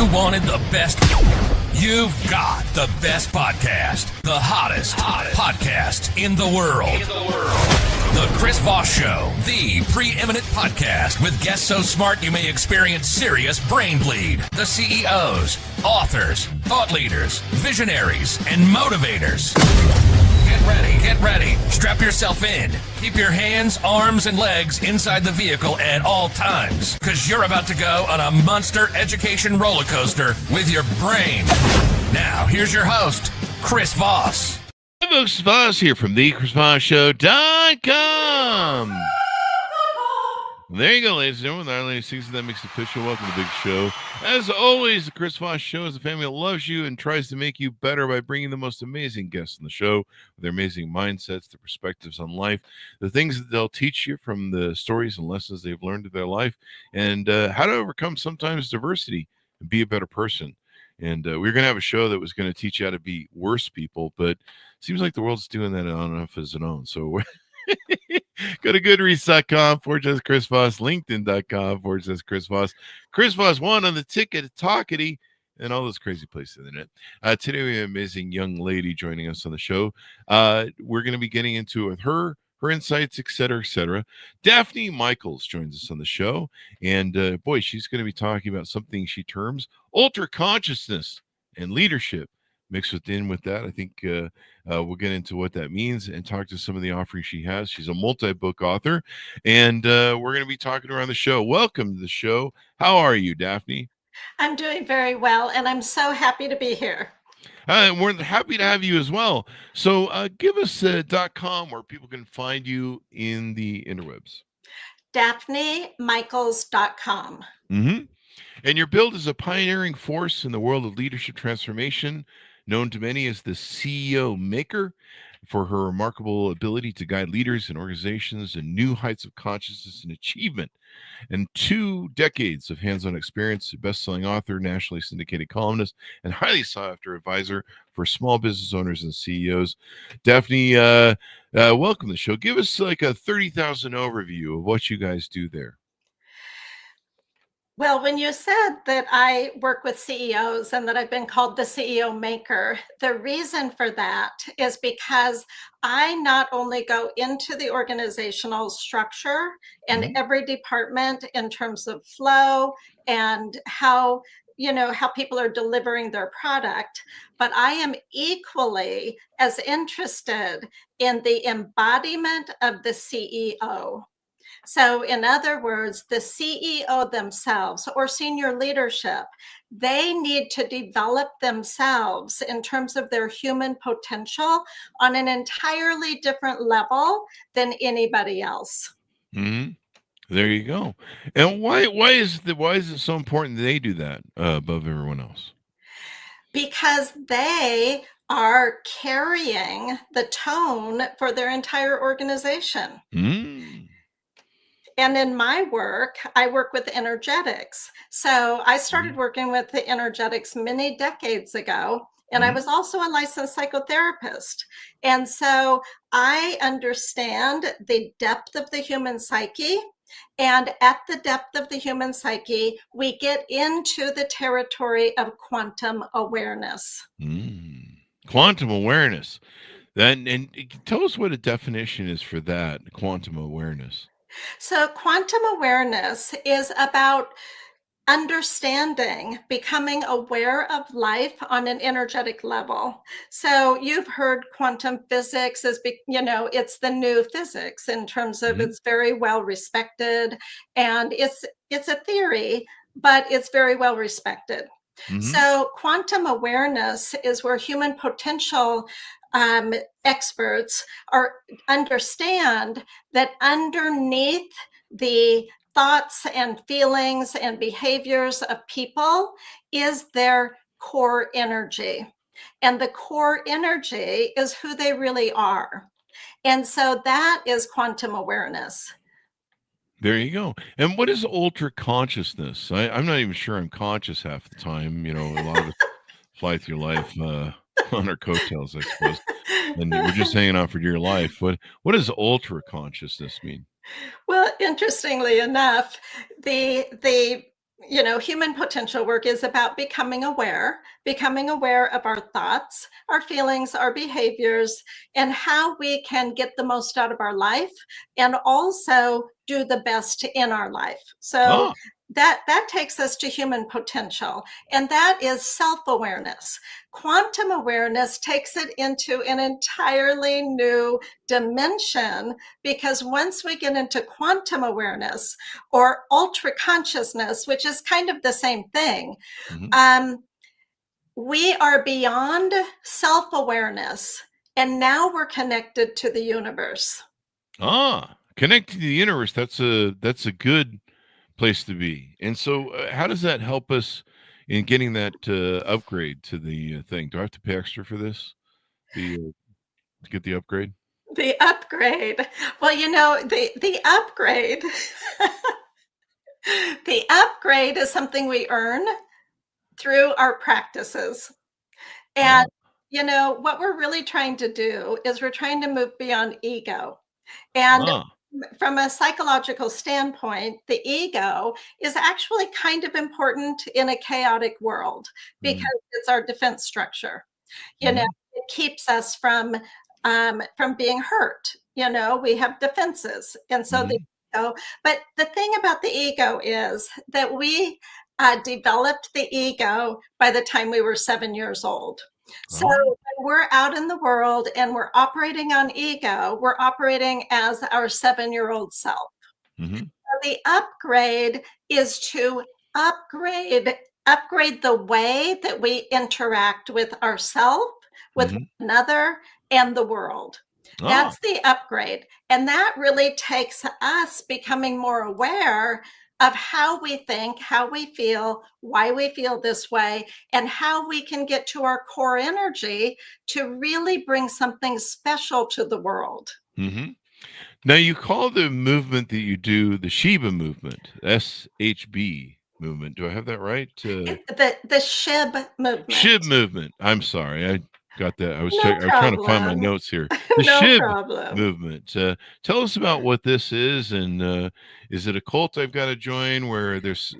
You wanted the best. You've got the best podcast. The hottest podcast in the world. The Chris Voss Show, the preeminent podcast with guests so smart you may experience serious brain bleed. The CEOs, authors, thought leaders, visionaries, and motivators. Get ready. Strap yourself in. Keep your hands, arms, and legs inside the vehicle at all times, because you're about to go on a monster education roller coaster with your brain. Now, here's your host, Chris Voss. Hi, folks. Voss here from the ChrisVossShow.com. There you go, ladies and gentlemen. Our latest season that makes it official. Welcome to the big show. As always, the Chris Voss Show is a family that loves you and tries to make you better by bringing the most amazing guests on the show with their amazing mindsets, their perspectives on life, the things that they'll teach you from the stories and lessons they've learned in their life, and how to overcome sometimes diversity and be a better person. And we're going to have a show that was going to teach you how to be worse people, but it seems like the world's doing that on enough as its own. So go to Goodreads.com/Chris Voss, LinkedIn.com/Chris Voss, Chris Voss 1 on the ticket, Talkity, and all those crazy places on the internet. Today we have an amazing young lady joining us on the show. We're going to be getting into with her insights, etc., etc. Daphne Michaels joins us on the show, and boy, she's going to be talking about something she terms ultra consciousness and leadership. Mixed with that, I think we'll get into what that means and talk to some of the offerings she has. She's a multi-book author, and we're going to be talking to her on the show. Welcome to the show. How are you, Daphne? I'm doing very well, and I'm so happy to be here. We're happy to have you as well. So give us .com where people can find you in the interwebs. DaphneMichaels.com. Mm-hmm. And your build is a pioneering force in the world of leadership transformation, known to many as the CEO Maker, for her remarkable ability to guide leaders and organizations to new heights of consciousness and achievement. And 2 decades of hands-on experience, a best-selling author, nationally syndicated columnist, and highly sought-after advisor for small business owners and CEOs. Daphne, welcome to the show. Give us like a 30,000 overview of what you guys do there. Well, when you said that I work with CEOs and that I've been called the CEO Maker, the reason for that is because I not only go into the organizational structure and every department in terms of flow and how people are delivering their product, but I am equally as interested in the embodiment of the CEO. So in other words, the CEO themselves or senior leadership, they need to develop themselves in terms of their human potential on an entirely different level than anybody else. Mm-hmm. There you go. And why is it so important that they do that above everyone else? Because they are carrying the tone for their entire organization. And in my work, I work with energetics. So I started working with the energetics many decades ago, and I was also a licensed psychotherapist. And so I understand the depth of the human psyche. And at the depth of the human psyche, we get into the territory of quantum awareness. Quantum awareness. And tell us what a definition is for that, quantum awareness. So quantum awareness is about understanding, becoming aware of life on an energetic level. So you've heard quantum physics as, it's the new physics in terms of it's very well respected, and it's a theory, but it's very well respected. So quantum awareness is where human potential experts understand that underneath the thoughts and feelings and behaviors of people is their core energy. And the core energy is who they really are. And so that is quantum awareness. There you go. And what is ultra consciousness? I'm not even sure I'm conscious half the time. A lot of us fly through life on our coattails, I suppose. And we're just hanging out for dear life. What does ultra consciousness mean? Well, interestingly enough, the human potential work is about becoming aware of our thoughts, our feelings, our behaviors, and how we can get the most out of our life and also do the best in our life. So Oh, that takes us to human potential, and that is self-awareness. Quantum awareness takes it into an entirely new dimension, because once we get into quantum awareness or ultra consciousness, which is kind of the same thing, mhm. we are beyond self-awareness, and now we're connected to the universe. Connect to the universe. That's a good place to be. And so, how does that help us in getting that upgrade to the thing? Do I have to pay extra for this? The to get the upgrade? The upgrade. Well, the upgrade the upgrade is something we earn through our practices. And Oh, what we're really trying to do is we're trying to move beyond ego. And ah, from a psychological standpoint, the ego is actually kind of important in a chaotic world, because mm, it's our defense structure. mhm, It keeps us from being hurt. We have defenses, and so the mhm, ego. But the thing about the ego is that we developed the ego by the time we were 7 years old. So oh, when we're out in the world and we're operating on ego, we're operating as our 7-year-old self. mhm, So the upgrade is to upgrade upgrade the way that we interact with ourselves, with mhm, one another, and the world. ah, That's the upgrade. And that really takes us becoming more aware of how we think, how we feel, why we feel this way, and how we can get to our core energy to really bring something special to the world. mhm. Now you call the movement that you do the Shiba movement, SHB movement. Do I have that right? The SHIB SHIB movement. movement. I'm sorry, I got that. No I was trying to find my problem. notes here. The No SHIB problem. movement. Tell us about what this is, and is it a cult I've got to join where there's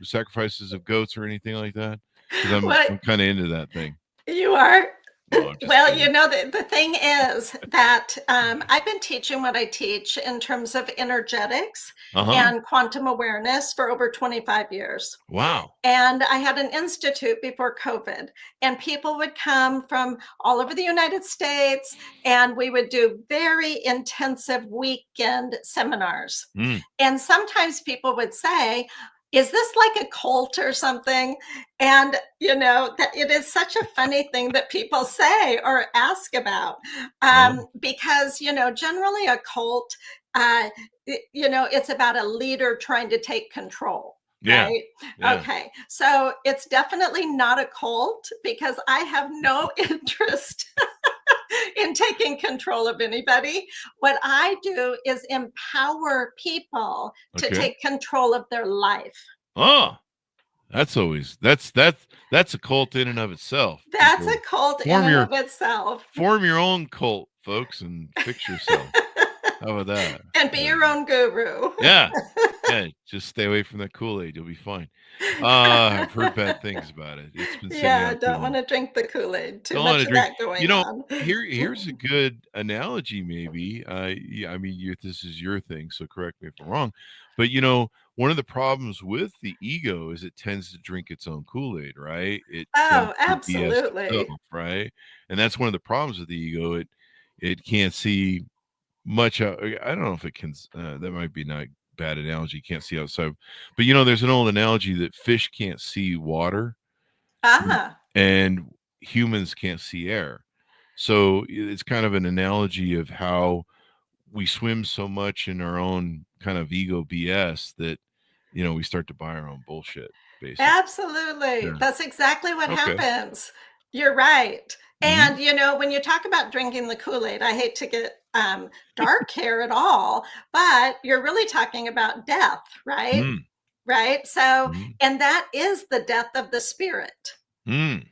sacrifices of goats or anything like that? Because Well, I'm kind of into that thing. you are. No, I'm just Well, kidding. the thing is that I've been teaching what I teach in terms of energetics Uh huh. and quantum awareness for over 25 years. Wow. And I had an institute before COVID, and people would come from all over the United States, and we would do very intensive weekend seminars. Mm. And sometimes people would say, is this like a cult or something? And that it is such a funny thing that people say or ask about, Oh. because generally a cult, it's about a leader trying to take control. Yeah. Right. Yeah. Okay. So it's definitely not a cult, because I have no interest in taking control of anybody. What I do is empower people to Okay. take control of their life. Oh, that's a cult in and of itself. That's a People cult in form and your of itself. form your own cult, folks, and fix yourself. How about that? And be your own guru. Yeah. Yeah, just stay away from that Kool-Aid. You'll be fine. I've heard bad things about it. It's been sitting Yeah, out too don't want long. to drink the Kool-Aid. Too Don't much want to of drink. that going on. Here's a good analogy, maybe. Yeah, I mean, this is your thing, so correct me if I'm wrong. But one of the problems with the ego is it tends to drink its own Kool-Aid, right? It tends Oh, to BS absolutely. itself, right? And that's one of the problems with the ego. It can't see much. I don't know if it can. That might be not bad analogy. Can't see outside, but there's an old analogy that fish can't see water, Ah, and humans can't see air. So it's kind of an analogy of how we swim so much in our own kind of ego BS that we start to buy our own bullshit, basically. absolutely. Yeah. That's exactly what Okay. happens. You're right. Hmm. And when you talk about drinking the Kool-Aid, I hate to get dark here at all, but you're really talking about death, right? Mm. Right. So, Mm. and that is the death of the spirit. Mm.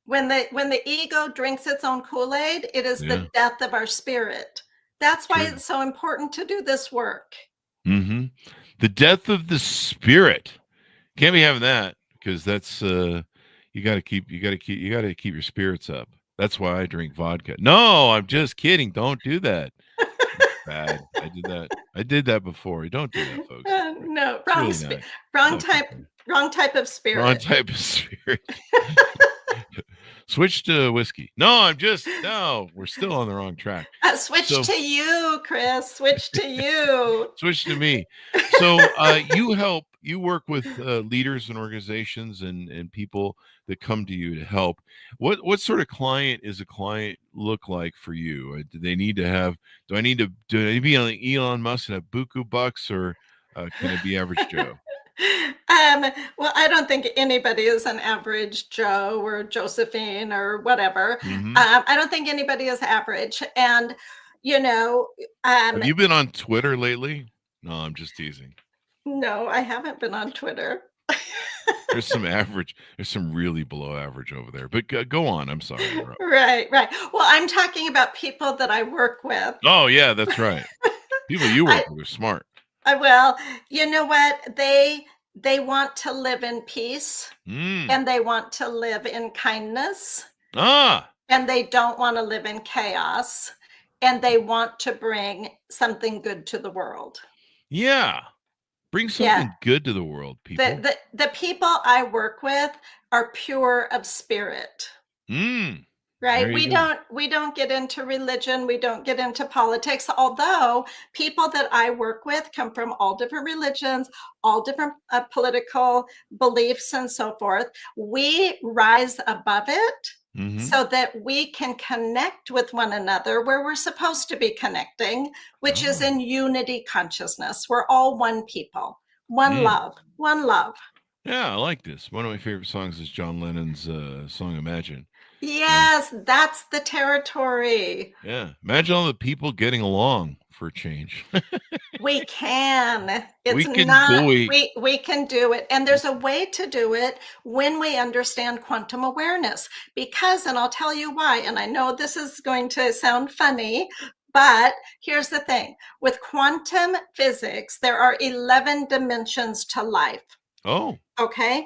When the ego drinks its own Kool-Aid, it is Yeah. the death of our spirit. That's why True. it's so important to do this work. Hmm. The death of the spirit. Can't be having that, because that's you got to keep your spirits up. That's why I drink vodka. No, I'm just kidding. Don't do that. It's bad. I did that before. Don't do that, folks. No, It's wrong, really not. wrong No, type, wrong type of spirit. wrong type of spirit. Switch to whiskey. No, we're still on the wrong track. Switch to you, Chris. Switch to you. Switch to me. So you work with leaders and organizations and people that come to you to help. What sort of client is a client look like for you? Do I need to be on Elon Musk and have buku bucks, or can it be average Joe? Well, I don't think anybody is an average Joe or Josephine or whatever. Mhm. I don't think anybody is average. And, Have you been on Twitter lately? No, I'm just teasing. No, I haven't been on Twitter. There's some really below average over there. But go on. I'm sorry. Right. Well, I'm talking about people that I work with. Oh, yeah, that's right. People you work with are smart. Well, you know what? They want to live in peace, and they want to live in kindness, and they don't want to live in chaos, and they want to bring something good to the world. Yeah. Bring something good to the world, people. The people I work with are pure of spirit. Right. We don't get into religion. We don't get into politics, although people that I work with come from all different religions, all different political beliefs and so forth. We rise above it so that we can connect with one another where we're supposed to be connecting, which is in unity consciousness. We're all one people, one love, one love. Yeah, I like this. One of my favorite songs is John Lennon's song Imagine. Yes, that's the territory. Yeah. Imagine all the people getting along for a change. We can. We can do it. And there's a way to do it when we understand quantum awareness. Because, and I'll tell you why, and I know this is going to sound funny, but here's the thing. With quantum physics, there are 11 dimensions to life. Oh. Okay.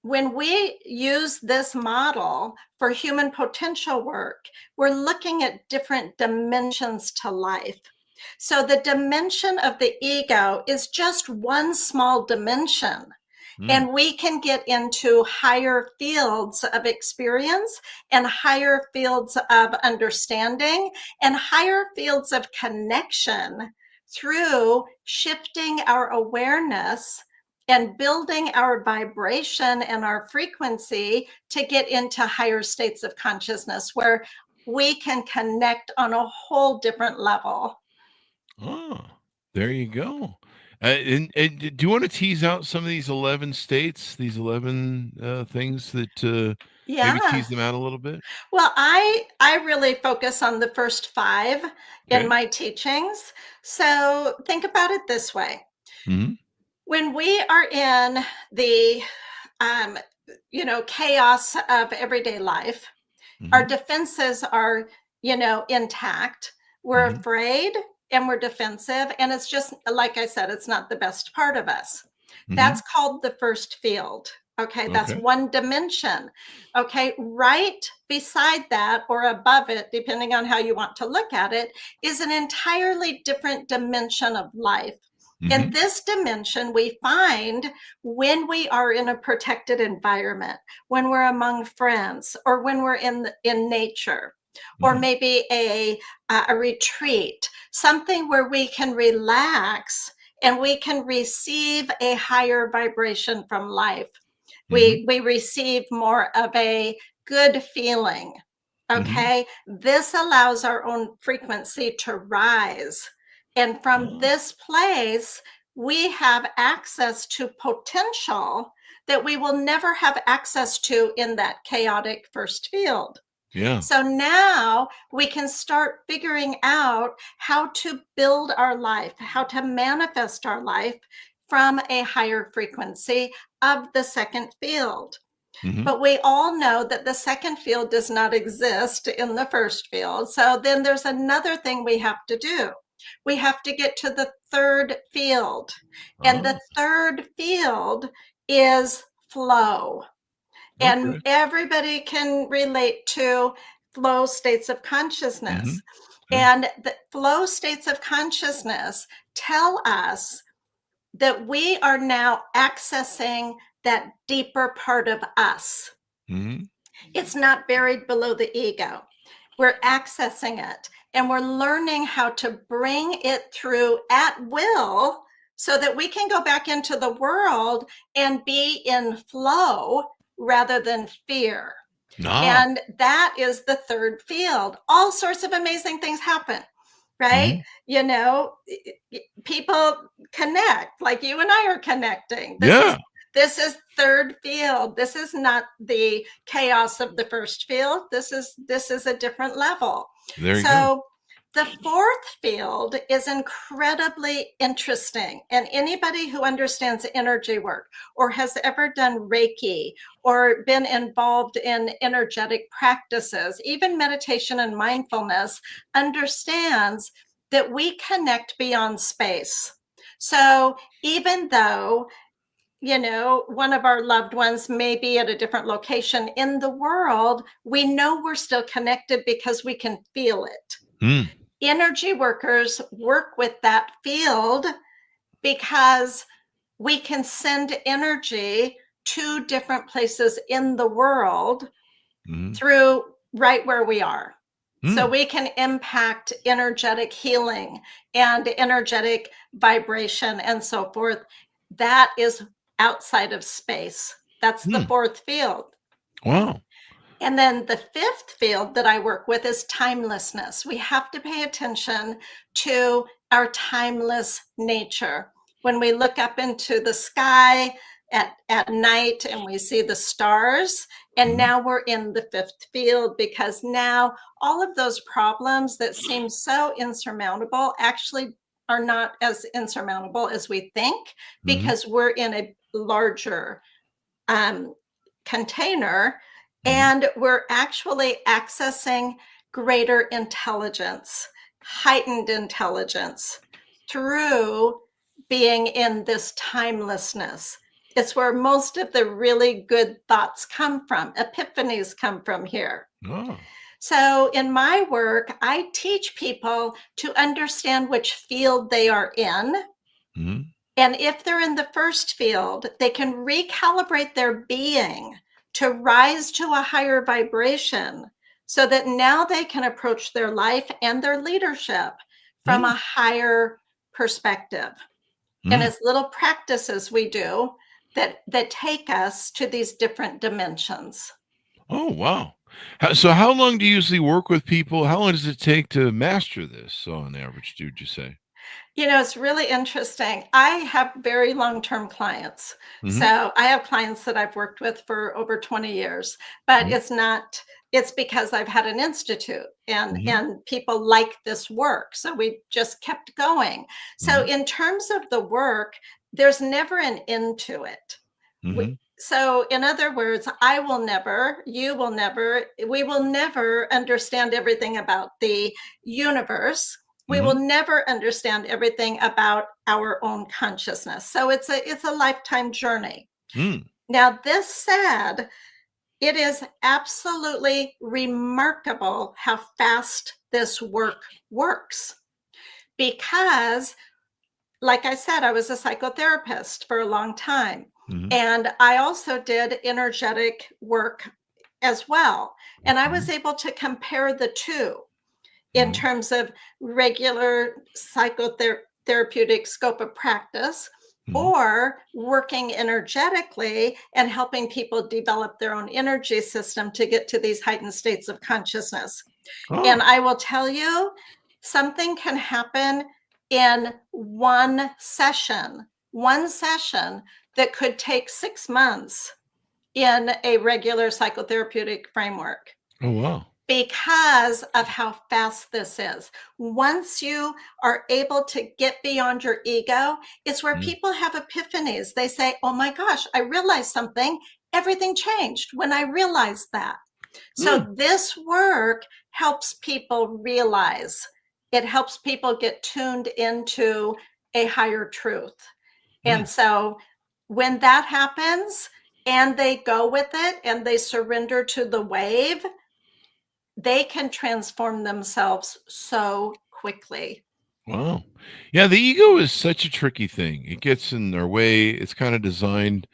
When we use this model for human potential work, we're looking at different dimensions to life. So the dimension of the ego is just one small dimension. And we can get into higher fields of experience and higher fields of understanding and higher fields of connection through shifting our awareness and building our vibration and our frequency to get into higher states of consciousness where we can connect on a whole different level. Oh, there you go. And do you want to tease out some of these 11 states, these 11 things that maybe tease them out a little bit? Well, I really focus on the first 5 in my teachings. So think about it this way. When we are in the, chaos of everyday life, our defenses are, intact. We're afraid and we're defensive. And it's just, like I said, it's not the best part of us. That's called the first field. Okay. That's one dimension. Okay. Right beside that or above it, depending on how you want to look at it, is an entirely different dimension of life. In this dimension, we find when we are in a protected environment, when we're among friends, or when we're in nature, or maybe a retreat, something where we can relax and we can receive a higher vibration from life. We receive more of a good feeling. Okay. This allows our own frequency to rise. And from this place, we have access to potential that we will never have access to in that chaotic first field. Yeah. So now we can start figuring out how to build our life, how to manifest our life from a higher frequency of the second field. But we all know that the second field does not exist in the first field. So then there's another thing we have to do. We have to get to the third field. And the third field is flow. And Okay. everybody can relate to flow states of consciousness. Yeah. And the flow states of consciousness tell us that we are now accessing that deeper part of us. Mhm. It's not buried below the ego. We're accessing it and we're learning how to bring it through at will so that we can go back into the world and be in flow rather than fear. Ah. And that is the third field. All sorts of amazing things happen, right? Mhm. You know, people connect like you and I are connecting. Yeah. This is third field. This is not the chaos of the first field. This is a different level. There you go. So the fourth field is incredibly interesting. And anybody who understands energy work or has ever done Reiki or been involved in energetic practices, even meditation and mindfulness, understands that we connect beyond space. So even though one of our loved ones may be at a different location in the world, we know we're still connected because we can feel it. Mm. Energy workers work with that field because we can send energy to different places in the world through right where we are. So we can impact energetic healing and energetic vibration and so forth. That is outside of space. That's the fourth field. Wow. And then the fifth field that I work with is timelessness. We have to pay attention to our timeless nature. When we look up into the sky at night and we see the stars, and now we're in the fifth field because now all of those problems that seem so insurmountable actually are not as insurmountable as we think because we're in a larger container and we're actually accessing greater intelligence, heightened intelligence through being in this timelessness. It's where most of the really good thoughts come from. Epiphanies come from here. Oh. So in my work, I teach people to understand which field they are in. And if they're in the first field, they can recalibrate their being to rise to a higher vibration so that now they can approach their life and their leadership from a higher perspective. And it's little practices we do that take us to these different dimensions. Oh, wow. So how long do you usually work with people? How long does it take to master this on average, would you say? It's really interesting. I have very long-term clients. So I have clients that I've worked with for over 20 years, but it's because I've had an institute and people like this work. So we just kept going. So in terms of the work, there's never an end to it. So in other words, I will never, you will never, we will never understand everything about the universe. We will never understand everything about our own consciousness. So it's a lifetime journey. Now, this said, it is absolutely remarkable how fast this work works. Because, like I said, I was a psychotherapist for a long time. And I also did energetic work as well. And I was able to compare the two in terms of regular psychotherapeutic scope of practice or working energetically and helping people develop their own energy system to get to these heightened states of consciousness. And I will tell you, something can happen in one session that could take 6 months in a regular psychotherapeutic framework. Oh, wow. Because of how fast this is. Once you are able to get beyond your ego, it's where people have epiphanies. They say, oh my gosh, I realized something. Everything changed when I realized that. So this work helps people realize. It helps people get tuned into a higher truth. And so when that happens and they go with it and they surrender to the wave, they can transform themselves so quickly. Wow. Yeah, the ego is such a tricky thing. It gets in our way. It's kind of designed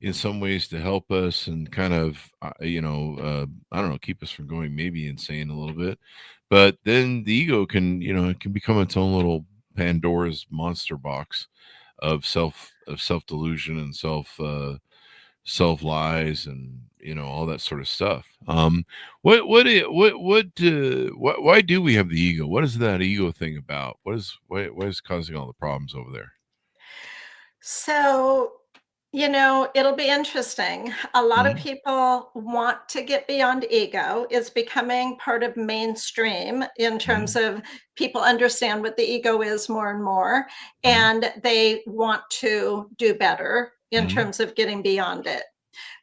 in some ways to help us and kind of, I don't know, keep us from going maybe insane a little bit. But then the ego can, it can become its own little Pandora's monster box of self delusion and self lies and all that sort of stuff. Why do we have the ego? What is that ego thing about? What is causing all the problems over there? So, it'll be interesting. A lot of Mhm. people want to get beyond ego. It's becoming part of mainstream in terms Mhm. of people understand what the ego is more and more, Mhm. and they want to do better in Mhm. terms of getting beyond it.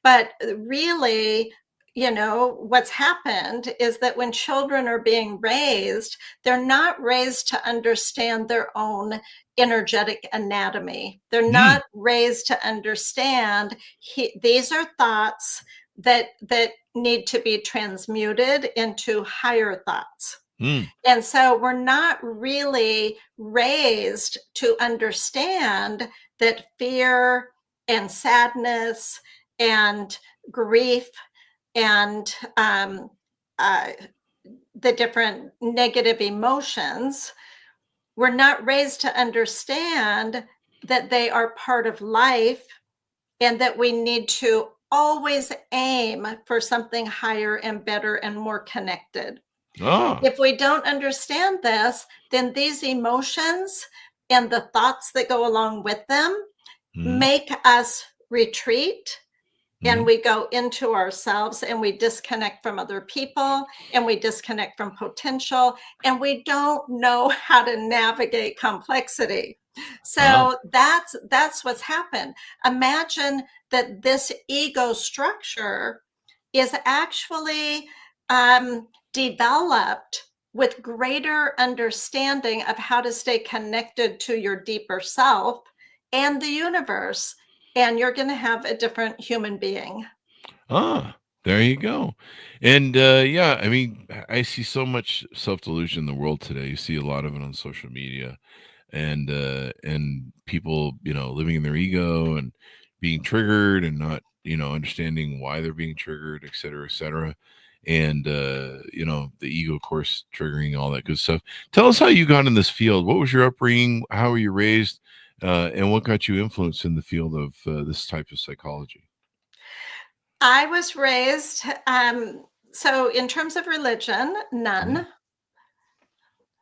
But really, what's happened is that when children are being raised, they're not raised to understand their own energetic anatomy. They're Mm. not raised to understand these are thoughts that need to be transmuted into higher thoughts. Mm. And so we're not really raised to understand that fear and sadness and grief and uh, the different negative emotions, we're not raised to understand that they are part of life and that we need to always aim for something higher and better and more connected. Ah. If we don't understand this, then these emotions and the thoughts that go along with them Mhm. make us retreat, and Mhm. we go into ourselves and we disconnect from other people and we disconnect from potential, and we don't know how to navigate complexity. Ah. So that's what's happened. Imagine that this ego structure is actually developed with greater understanding of how to stay connected to your deeper self and the universe, and you're going to have a different human being. Ah, there you go. And yeah, I mean, I see so much self-delusion in the world today. You see a lot of it on social media and people, living in their ego and being triggered and not, understanding why they're being triggered, et cetera, et cetera. And the ego, of course, triggering all that good stuff. Tell us how you got in this field. What was your upbringing? How were you raised? And what got you influenced in the field of this type of psychology? I was raised, so in terms of religion, Mhm.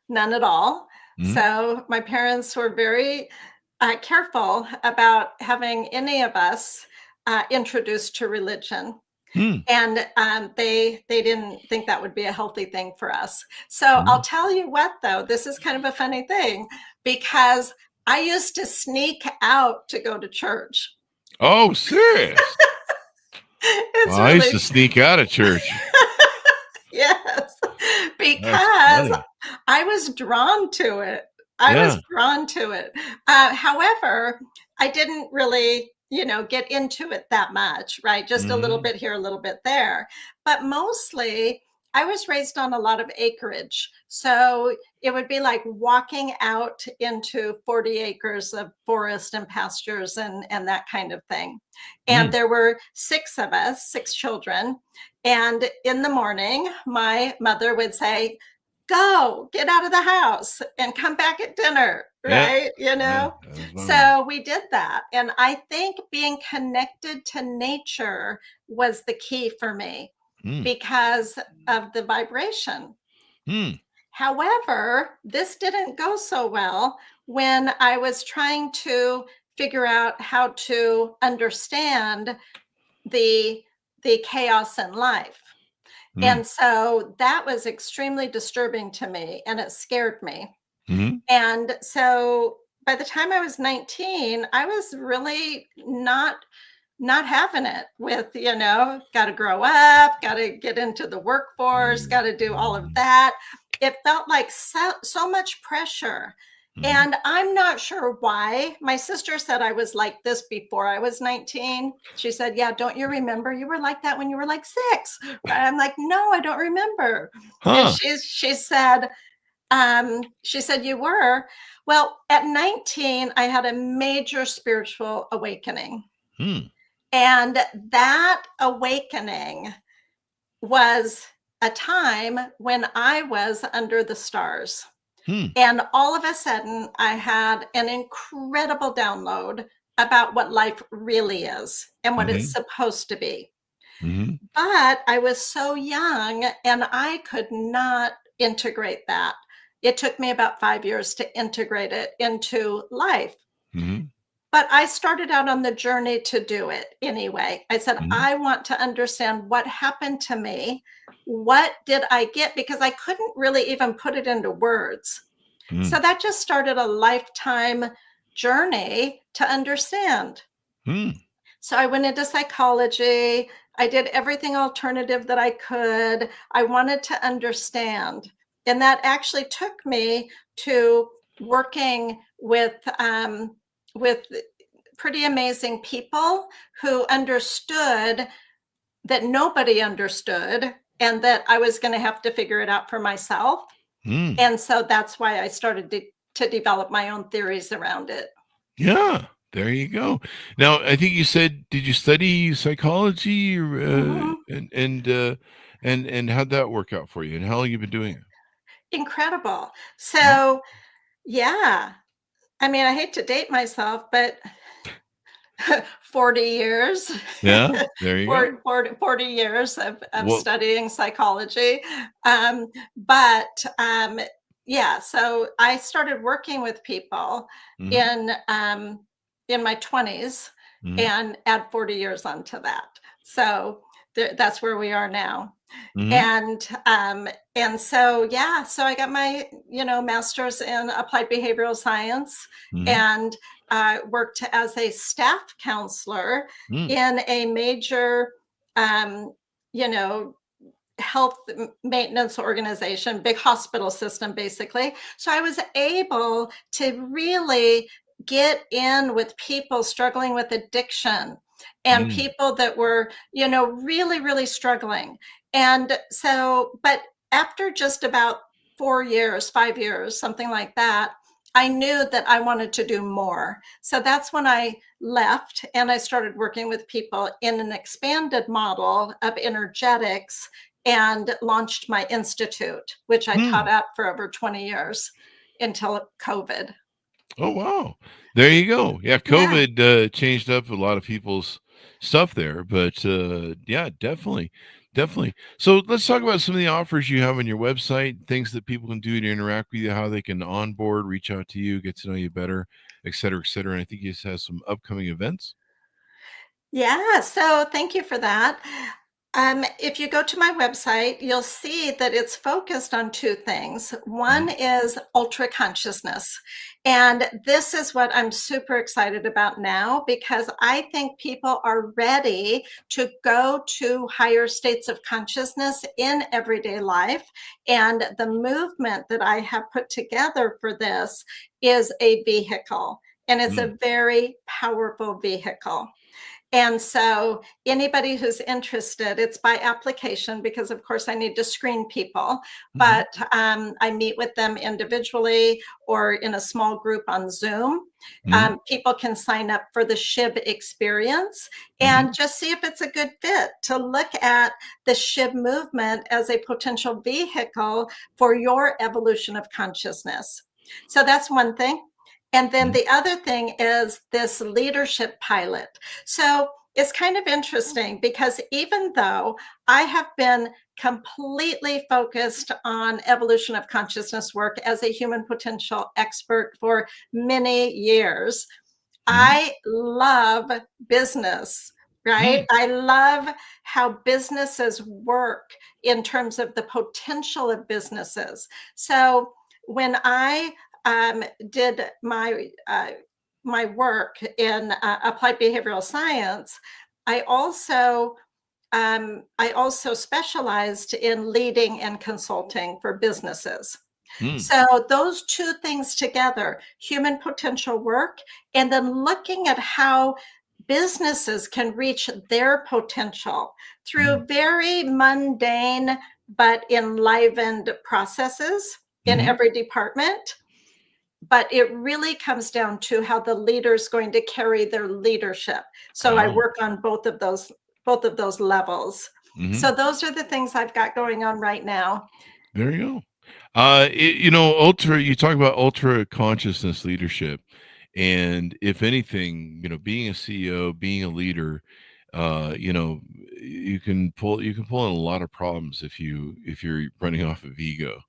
none at all. Mhm. So my parents were very careful about having any of us introduced to religion. Mm. And they didn't think that would be a healthy thing for us. So I'll Mhm. tell you what, though, this is kind of a funny thing, because I used to sneak out to go to church. Oh, serious? It's Well, I used to really sneak out of church. yes, That's because funny. I was drawn to it. I was Yeah. drawn to it. However, I didn't really, get into it that much, right? Just a little Mhm. bit here, a little bit there. But mostly, I was raised on a lot of acreage. So it would be like walking out into 40 acres of forest and pastures and that kind of thing. And Mm. there were six of us, six children. And in the morning, my mother would say, go get out of the house and come back at dinner, Yeah. right? Yeah. That was my mom. So we did that. And I think being connected to nature was the key for me Mm. because of the vibration. Mm. However, this didn't go so well when I was trying to figure out how to understand the the chaos in life. Mm. And so that was extremely disturbing to me and it scared me. Mhm. And so by the time I was 19, I was really not having it with, got to grow up, got to get into the workforce, got to do all of that. It felt like so much pressure. And I'm not sure why. My sister said I was like this before I was 19. She said, yeah, don't you remember? You were like that when you were like 6. Right? I'm like, no, I don't remember. And she said, you were. Well, at 19, I had a major spiritual awakening. And that awakening was a time when I was under the stars. And all of a sudden, I had an incredible download about what life really is and what it's supposed to be. But I was so young and I could not integrate that. It took me about 5 years to integrate it into life. But I started out on the journey to do it anyway. I said, I want to understand what happened to me. What did I get? Because I couldn't really even put it into words. So that just started a lifetime journey to understand. So I went into psychology. I did everything alternative that I could. I wanted to understand. And that actually took me to working with pretty amazing people who understood that nobody understood and that I was going to have to figure it out for myself. And so that's why I started to develop my own theories around it. Yeah, there you go. Now, I think you said, did you study psychology, and how'd that work out for you? And how long you been doing it? Incredible. So, yeah, I mean, I hate to date myself, but 40 years. Yeah, there you go. 40 years of studying psychology. Yeah, so I started working with people in my 20s and add 40 years onto that. So that's where we are now. And so, yeah, so I got my, master's in applied behavioral science and worked as a staff counselor in a major, health maintenance organization, big hospital system, basically. So I was able to really get in with people struggling with addiction and people that were, really, really struggling. And so, but after just about 4 years, 5 years, something like that, I knew that I wanted to do more. So that's when I left and I started working with people in an expanded model of energetics and launched my institute, which I taught at for over 20 years until COVID. Oh, wow. There you go. Yeah, COVID changed up a lot of people's stuff there, but yeah, definitely. So let's talk about some of the offers you have on your website, things that people can do to interact with you, how they can onboard, reach out to you, get to know you better, et cetera, et cetera. And I think you have some upcoming events. Yeah, so thank you for that. If you go to my website, you'll see that it's focused on 2 things. One is ultra consciousness. And this is what I'm super excited about now, because I think people are ready to go to higher states of consciousness in everyday life. And the movement that I have put together for this is a vehicle, and it's a very powerful vehicle. And so anybody who's interested, it's by application because, of course, I need to screen people, but I meet with them individually or in a small group on Zoom. People can sign up for the SHIB experience and just see if it's a good fit to look at the SHIB movement as a potential vehicle for your evolution of consciousness. So that's one thing. And then the other thing is this leadership pilot. So it's kind of interesting because even though I have been completely focused on evolution of consciousness work as a human potential expert for many years, I love business, right? I love how businesses work in terms of the potential of businesses. So when I did my work in applied behavioral science, I also specialized in leading and consulting for businesses. So those two things together, human potential work, and then looking at how businesses can reach their potential through very mundane but enlivened processes in every department. But it really comes down to how the leader's going to carry their leadership. So I work on both of those levels. So those are the things I've got going on right now. There you go. You talk about ultra consciousness leadership. And if anything, being a CEO, being a leader, you can pull in a lot of problems if you're running off of ego.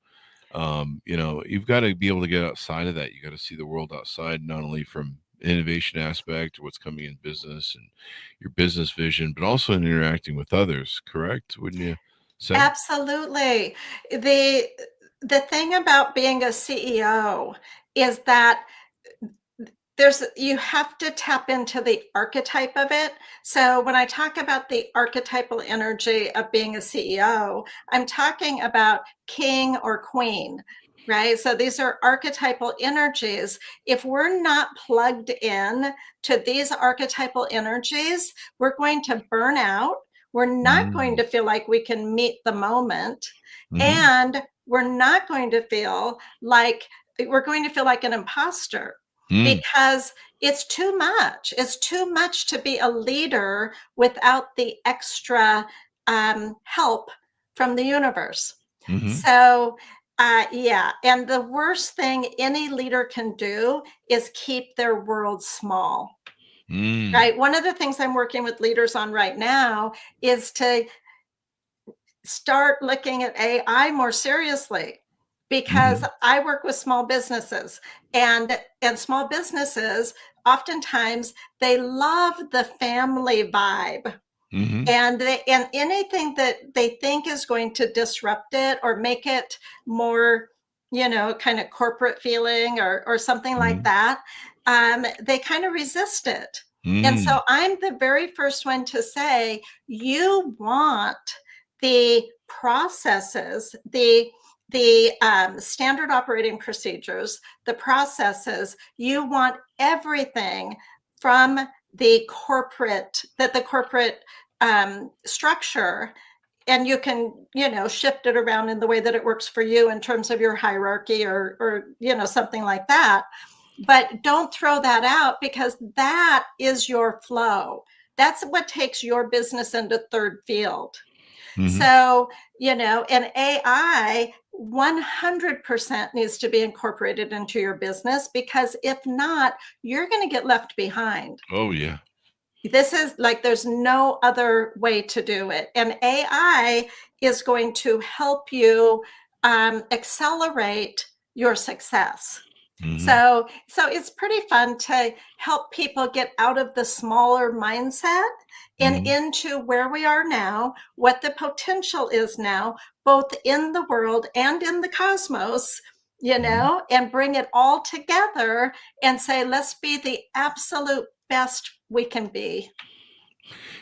You've got to be able to get outside of that. You got to see the world outside, not only from innovation aspect or what's coming in business and your business vision, but also in interacting with others. Correct? Wouldn't you say? Absolutely. The thing about being a CEO is that you have to tap into the archetype of it. So when I talk about the archetypal energy of being a CEO, I'm talking about king or queen, right? So these are archetypal energies. If we're not plugged in to these archetypal energies, we're going to burn out. We're not going to feel like we can meet the moment. And we're not going to feel like an imposter. Because it's too much. It's too much to be a leader without the extra help from the universe. So, and the worst thing any leader can do is keep their world small. Right? One of the things I'm working with leaders on right now is to start looking at AI more seriously. Because I work with small businesses, and small businesses, oftentimes they love the family vibe. And anything that they think is going to disrupt it or make it more, kind of corporate feeling or something like that, they kind of resist it. And so I'm the very first one to say, you want the processes, the standard operating procedures, the processes, you want everything from the corporate structure, and you can, shift it around in the way that it works for you in terms of your hierarchy or something like that. But don't throw that out, because that is your flow. That's what takes your business into third field. So, and AI 100% needs to be incorporated into your business, because if not, you're going to get left behind. Oh, yeah. This is like, there's no other way to do it. And AI is going to help you accelerate your success. So it's pretty fun to help people get out of the smaller mindset and into where we are now, what the potential is now, both in the world and in the cosmos, and bring it all together and say, let's be the absolute best we can be.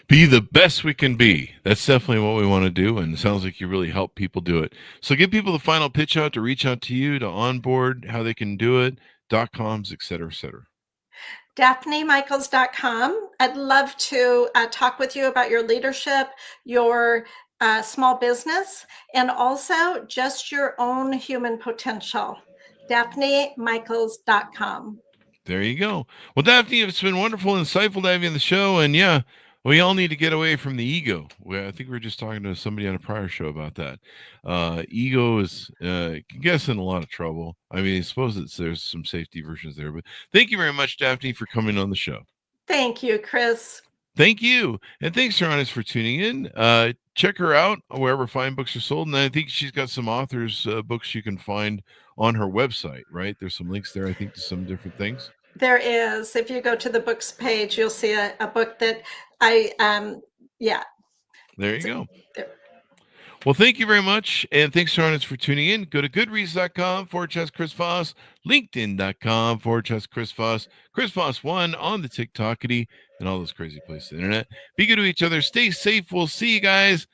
Be the best we can be. That's definitely what we want to do, and it sounds like you really help people do it. So give people the final pitch out to reach out to you, to onboard, how they can do it, .coms, et cetera, et cetera. DaphneMichaels.com. I'd love to talk with you about your leadership, your small business, and also just your own human potential. DaphneMichaels.com. There you go. Well, Daphne, it's been wonderful and insightful to have you on the show. And yeah, we all need to get away from the ego. I think we were just talking to somebody on a prior show about that. Ego is, can get us in a lot of trouble. I mean, I suppose there's some safety versions there. But thank you very much, Daphne, for coming on the show. Thank you, Chris. Thank you. And thanks, Ronnie, for tuning in. Check her out wherever fine books are sold. And I think she's got some authors' books you can find on her website, right? There's some links there, I think, to some different things. There is. If you go to the books page, you'll see a book that There you go. Well, thank you very much. And thanks, Ronnie, for tuning in. Go to goodreads.com/Chris Voss, LinkedIn.com/Chris Voss, Chris Voss1 on the TikTokity, and all those crazy places on the internet. Be good to each other. Stay safe. We'll see you guys